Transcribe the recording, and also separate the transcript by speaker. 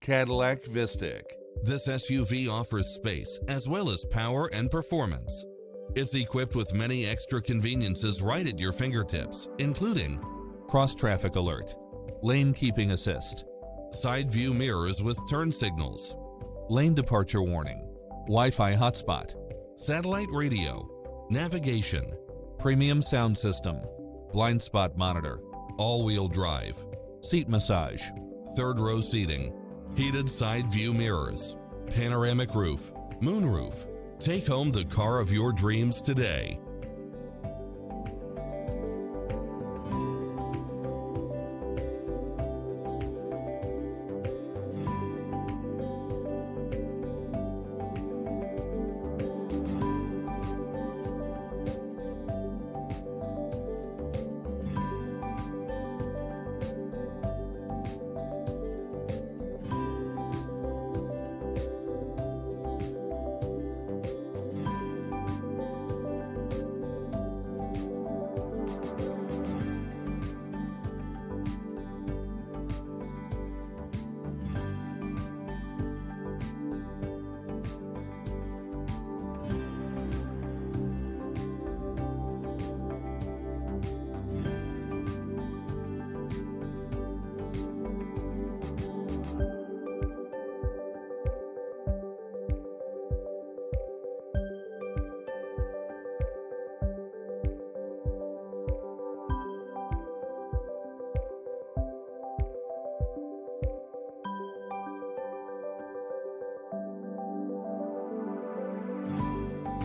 Speaker 1: Cadillac VISTIQ.
Speaker 2: This SUV offers space as well as power and performance. It's equipped with many extra conveniences right at your fingertips, including cross-traffic alert, lane keeping assist, side view mirrors with turn signals, lane departure warning, Wi-Fi hotspot, satellite radio, navigation, premium sound system, blind spot monitor, all-wheel drive, seat massage, third row seating, heated side view mirrors, panoramic roof, moonroof. Take home the car of your dreams today.